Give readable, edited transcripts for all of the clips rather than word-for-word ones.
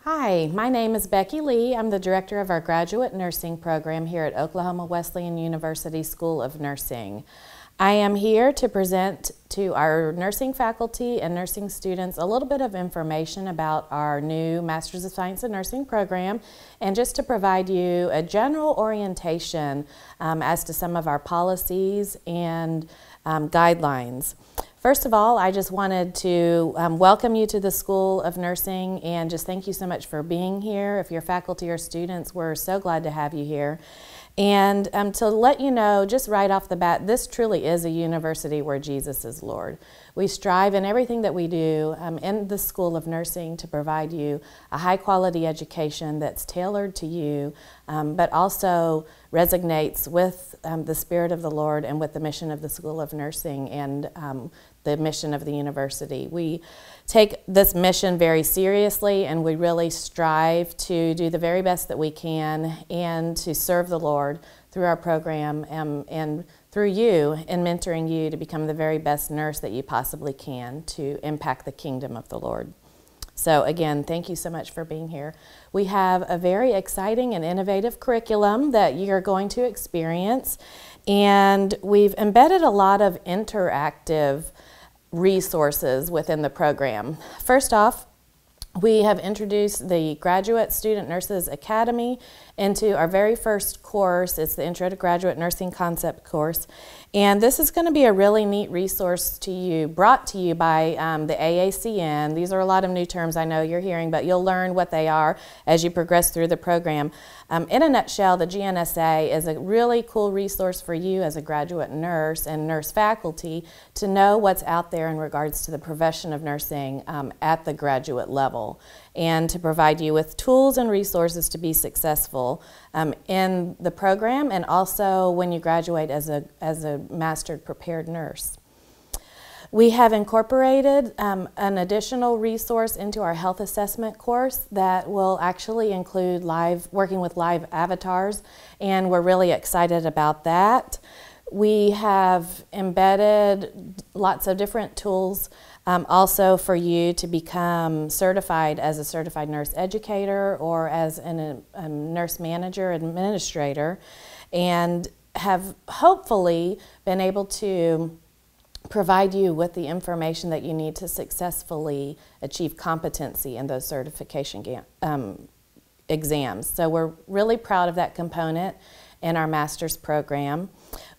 Hi, my name is Becky Lee. I'm the director of our graduate nursing program here at Oklahoma Wesleyan University School of Nursing. I am here to present to our nursing faculty and nursing students a little bit of information about our new Master's of Science in Nursing program, and just to provide you a general orientation as to some of our policies and guidelines. First of all, I just wanted to welcome you to the School of Nursing and just thank you so much for being here. If you're faculty or students, we're so glad to have you here. And to let you know, just right off the bat, this truly is a university where Jesus is Lord. We strive in everything that we do in the School of Nursing to provide you a high-quality education that's tailored to you, but also resonates with the Spirit of the Lord and with the mission of the School of Nursing and the mission of the university. We take this mission very seriously, and we really strive to do the very best that we can and to serve the Lord through our program and through you in mentoring you to become the very best nurse that you possibly can to impact the kingdom of the Lord. So again, thank you so much for being here. We have a very exciting and innovative curriculum that you're going to experience, and we've embedded a lot of interactive resources within the program. First off, we have introduced the Graduate Student Nurses Academy into our very first course. It's the Intro to Graduate Nursing Concept course. And this is going to be a really neat resource to you, brought to you by the AACN. These are a lot of new terms I know you're hearing, but you'll learn what they are as you progress through the program. In a nutshell, the GNSA is a really cool resource for you as a graduate nurse and nurse faculty to know what's out there in regards to the profession of nursing at the graduate level, and to provide you with tools and resources to be successful in the program and also when you graduate as a mastered prepared nurse. We have incorporated an additional resource into our health assessment course that will actually include working with live avatars, and we're really excited about that. We have embedded lots of different tools also for you to become certified as a certified nurse educator or as a nurse manager administrator, and have hopefully been able to provide you with the information that you need to successfully achieve competency in those certification exams. So we're really proud of that component in our master's program.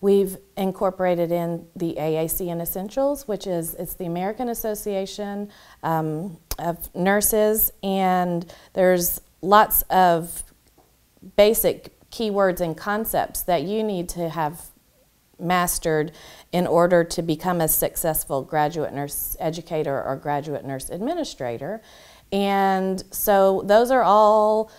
We've incorporated in the AACN Essentials, which is the American Association of Nurses, and there's lots of basic keywords and concepts that you need to have mastered in order to become a successful graduate nurse educator or graduate nurse administrator. And so those are all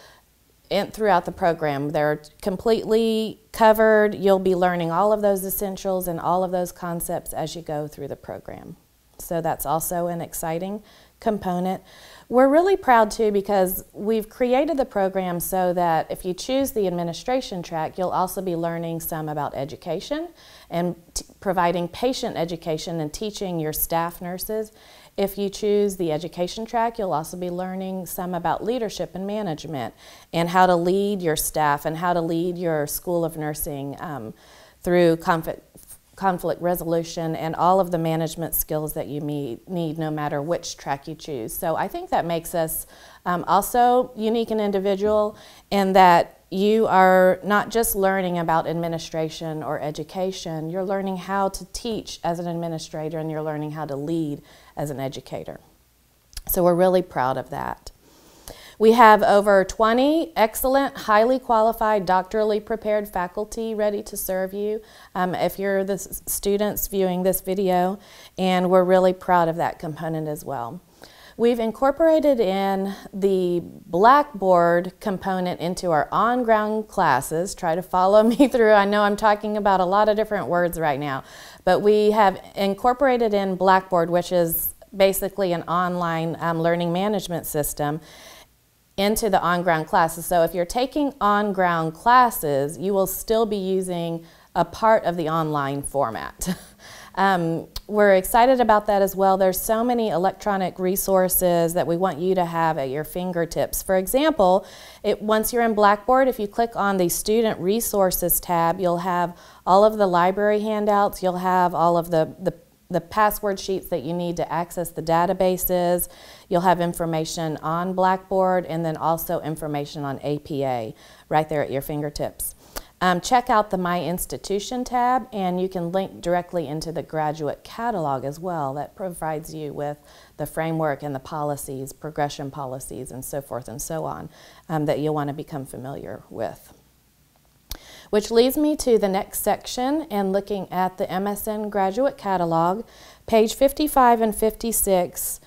throughout the program. They're completely covered. You'll be learning all of those essentials and all of those concepts as you go through the program. So that's also an exciting component. We're really proud too because we've created the program so that if you choose the administration track, you'll also be learning some about education and providing patient education and teaching your staff nurses. If you choose the education track, you'll also be learning some about leadership and management and how to lead your staff and how to lead your School of Nursing through conflict resolution and all of the management skills that you need no matter which track you choose. So I think that makes us also unique and individual in that you are not just learning about administration or education, you're learning how to teach as an administrator and you're learning how to lead as an educator. So we're really proud of that. We have over 20 excellent, highly qualified, doctorally prepared faculty ready to serve you if you're the students viewing this video, and we're really proud of that component as well. We've incorporated in the Blackboard component into our on-ground classes. Try to follow me through. I know I'm talking about a lot of different words right now, but we have incorporated in Blackboard, which is basically an online learning management system, into the on-ground classes. So if you're taking on-ground classes, you will still be using a part of the online format. We're excited about that as well. There's so many electronic resources that we want you to have at your fingertips. For example, once you're in Blackboard, if you click on the Student Resources tab, you'll have all of the library handouts, you'll have all of the password sheets that you need to access the databases. You'll have information on Blackboard and then also information on APA right there at your fingertips. Check out the My Institution tab, and you can link directly into the graduate catalog as well. That provides you with the framework and the policies, progression policies, and so forth and so on that you'll want to become familiar with. Which leads me to the next section and looking at the MSN graduate catalog. Page 55 and 56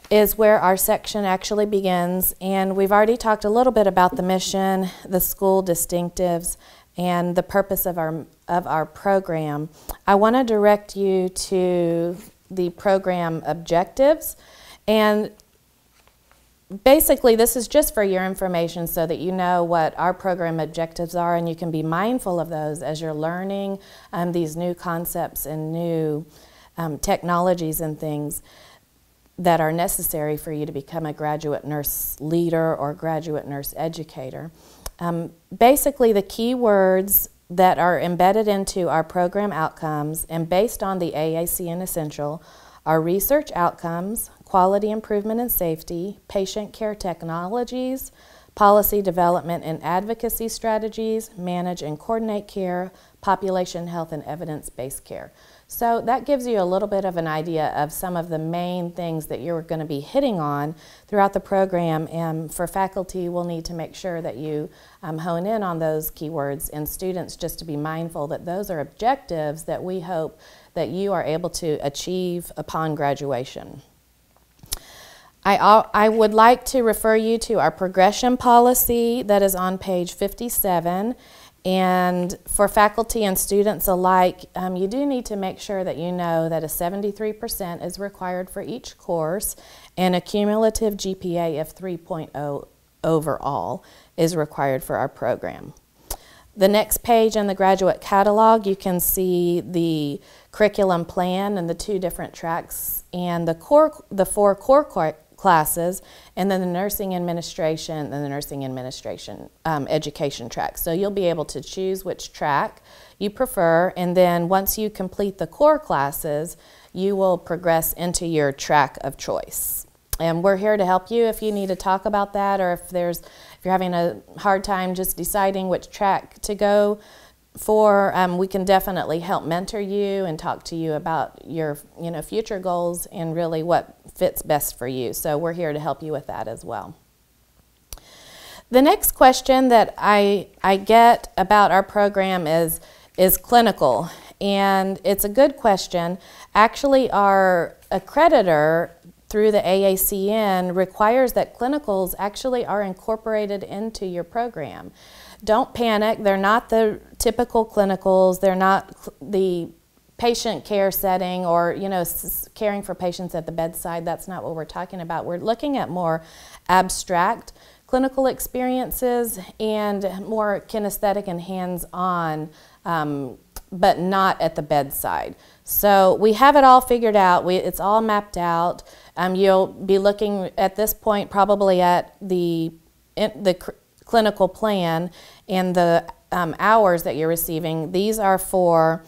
is where our section actually begins, and we've already talked a little bit about the mission, the school distinctives, and the purpose of our program. I want to direct you to the program objectives, and basically, this is just for your information so that you know what our program objectives are, and you can be mindful of those as you're learning these new concepts and new technologies and things that are necessary for you to become a graduate nurse leader or graduate nurse educator. Basically, the key words that are embedded into our program outcomes and based on the AACN Essential are research outcomes, quality improvement and safety, patient care technologies, policy development and advocacy strategies, manage and coordinate care, population health and evidence-based care. So that gives you a little bit of an idea of some of the main things that you're going to be hitting on throughout the program, and for faculty, we'll need to make sure that you hone in on those keywords, and students just to be mindful that those are objectives that we hope that you are able to achieve upon graduation. I would like to refer you to our progression policy that is on page 57. And for faculty and students alike, you do need to make sure that you know that a 73% is required for each course and a cumulative GPA of 3.0 overall is required for our program. The next page in the graduate catalog, you can see the curriculum plan and the 2 different tracks and the 4 core classes, and then the nursing administration and the nursing administration education track. So you'll be able to choose which track you prefer, and then once you complete the core classes, you will progress into your track of choice. And we're here to help you if you need to talk about that, or if you're having a hard time just deciding which track to go for. We can definitely help mentor you and talk to you about your future goals and really what fits best for you. So we're here to help you with that as well. The next question that I get about our program is clinical, and it's a good question. Actually, our accreditor through the AACN requires that clinicals actually are incorporated into your program. Don't panic, they're not the typical clinicals, they're not the patient care setting or caring for patients at the bedside. That's not what we're talking about. We're looking at more abstract clinical experiences and more kinesthetic and hands-on, but not at the bedside. So we have it all figured out. It's all mapped out. You'll be looking at this point probably at the clinical plan and the hours that you're receiving. These are for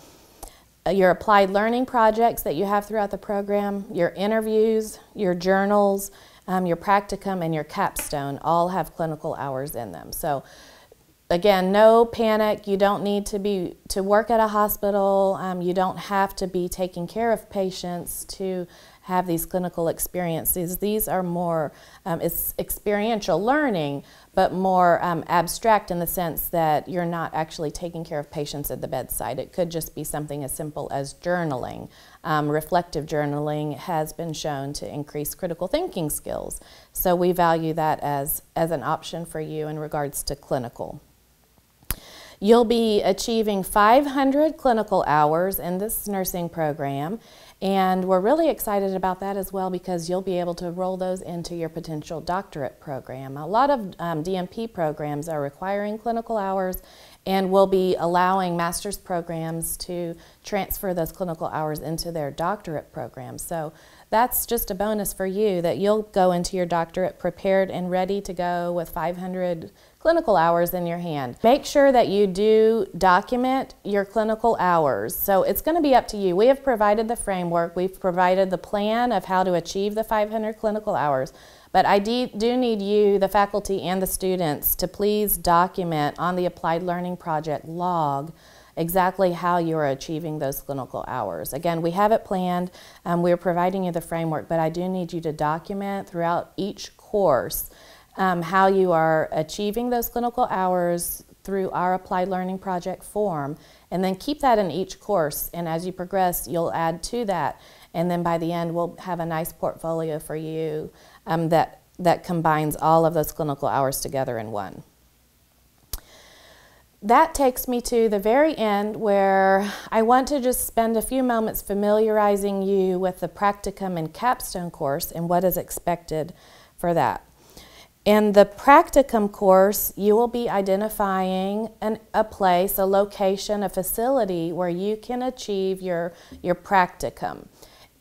your applied learning projects that you have throughout the program, your interviews, your journals, your practicum, and your capstone all have clinical hours in them. So again, no panic. You don't need to work at a hospital. You don't have to be taking care of patients to have these clinical experiences. These are more, it's experiential learning, but more abstract in the sense that you're not actually taking care of patients at the bedside. It could just be something as simple as journaling. Reflective journaling has been shown to increase critical thinking skills. So we value that as an option for you in regards to clinical. You'll be achieving 500 clinical hours in this nursing program, and we're really excited about that as well because you'll be able to roll those into your potential doctorate program. A lot of DNP programs are requiring clinical hours, And we'll be allowing master's programs to transfer those clinical hours into their doctorate programs. So that's just a bonus for you, that you'll go into your doctorate prepared and ready to go with 500 clinical hours in your hand. Make sure that you do document your clinical hours. So it's going to be up to you. We have provided the framework. We've provided the plan of how to achieve the 500 clinical hours. But I do need you, the faculty and the students, to please document on the Applied Learning Project log exactly how you are achieving those clinical hours. Again, we have it planned. We're providing you the framework, but I do need you to document throughout each course how you are achieving those clinical hours through our Applied Learning Project form, and then keep that in each course. And as you progress, you'll add to that. And then by the end, we'll have a nice portfolio for you that combines all of those clinical hours together in one. That takes me to the very end, where I want to just spend a few moments familiarizing you with the practicum and capstone course and what is expected for that. In the practicum course, you will be identifying a place, a location, a facility where you can achieve your practicum.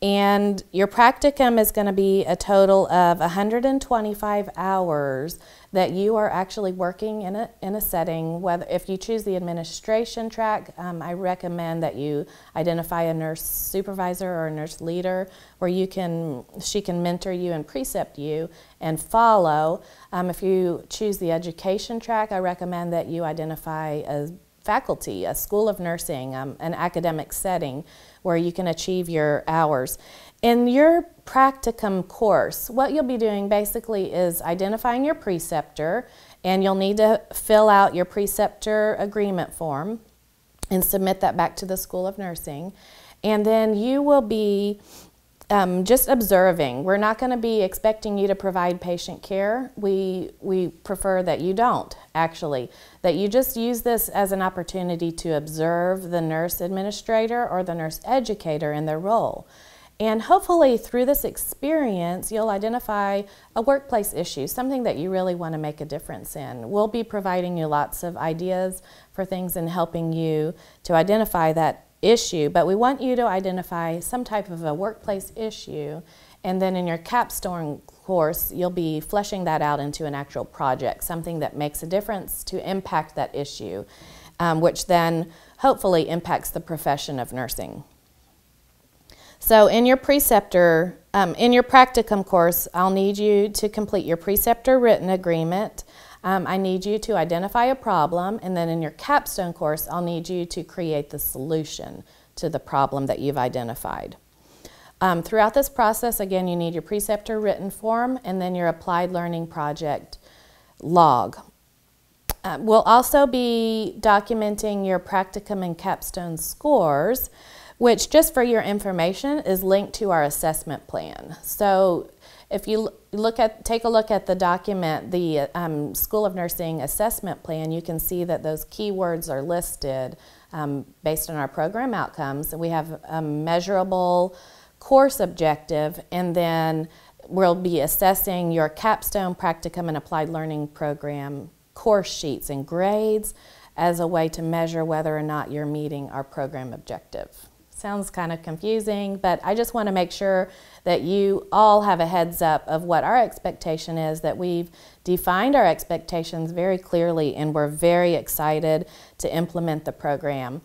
And your practicum is going to be a total of 125 hours that you are actually working in a setting. Whether if you choose the administration track, I recommend that you identify a nurse supervisor or a nurse leader where she can mentor you and precept you and follow. If you choose the education track, I recommend that you identify a faculty, a school of nursing, an academic setting where you can achieve your hours. In your practicum course, what you'll be doing basically is identifying your preceptor, and you'll need to fill out your preceptor agreement form and submit that back to the School of Nursing. And then you will be just observing. We're not going to be expecting you to provide patient care. We prefer that you don't, actually. That you just use this as an opportunity to observe the nurse administrator or the nurse educator in their role. And hopefully through this experience, you'll identify a workplace issue, something that you really want to make a difference in. We'll be providing you lots of ideas for things and helping you to identify that issue, but we want you to identify some type of a workplace issue, and then in your capstone course, you'll be fleshing that out into an actual project, something that makes a difference to impact that issue, which then hopefully impacts the profession of nursing. So in your preceptor, in your practicum course, I'll need you to complete your preceptor written agreement. I need you to identify a problem, and then in your capstone course, I'll need you to create the solution to the problem that you've identified. Throughout this process, again, you need your preceptor written form and then your Applied Learning Project log. We'll also be documenting your practicum and capstone scores, which, just for your information, is linked to our assessment plan. So if you take a look at the document, the School of Nursing assessment plan, you can see that those keywords are listed based on our program outcomes. We have a measurable course objective, and then we'll be assessing your capstone, practicum, and applied learning program course sheets and grades as a way to measure whether or not you're meeting our program objective. Sounds kind of confusing, but I just want to make sure that you all have a heads up of what our expectation is, that we've defined our expectations very clearly, and we're very excited to implement the program.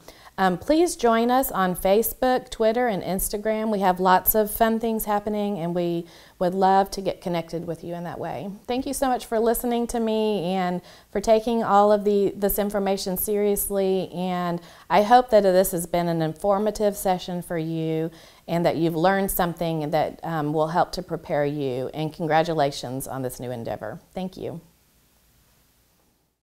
Please join us on Facebook, Twitter, and Instagram. We have lots of fun things happening, and we would love to get connected with you in that way. Thank you so much for listening to me and for taking all of this information seriously. And I hope that this has been an informative session for you and that you've learned something that will help to prepare you. And congratulations on this new endeavor. Thank you.